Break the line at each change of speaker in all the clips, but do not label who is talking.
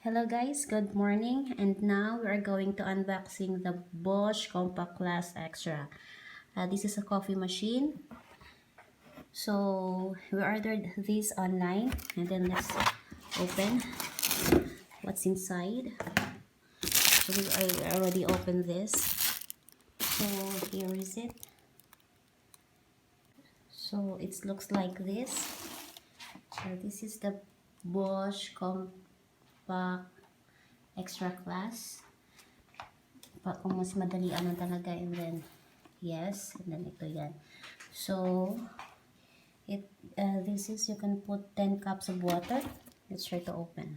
Hello guys, good morning, and now we are going to unboxing the Bosch Compact Class Extra. This is a coffee machine. So we ordered this online, and then let's open what's inside. So I already opened this. So here is it. So it looks like this. So this is the Bosch Compact Extra Class. Kung mas madali ano talaga, and then yes, and then ito yan. So this is, you can put 10 cups of water. Let's try to open.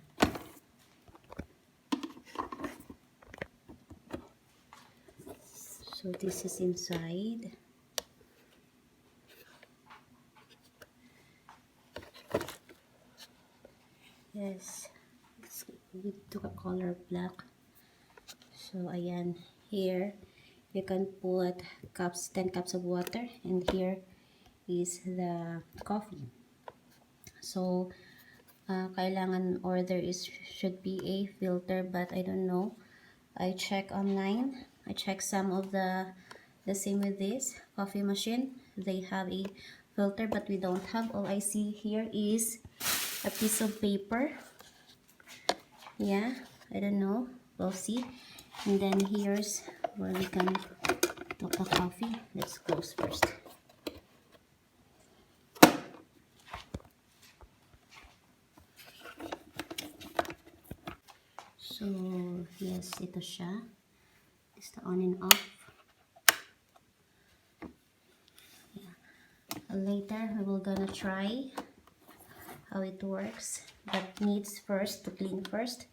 So this is inside. Yes, we took a color black. So ayan, here you can put 10 cups of water, and here is the coffee. So kailangan order should be a filter, but I don't know. I check online. I check some of the same with this coffee machine. They have a filter, but we don't have. All I see here is a piece of paper. Yeah, I don't know. We'll see. And then here's where we can put the coffee. Let's close first. So, yes, ito siya. It's the on and off. Yeah. Later, we will gonna try how it works, but needs first to clean first.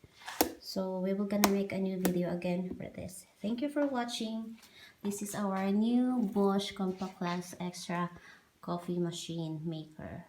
So we will gonna make a new video again for this. Thank you for watching. This is our new Bosch Compact Class Extra coffee maker.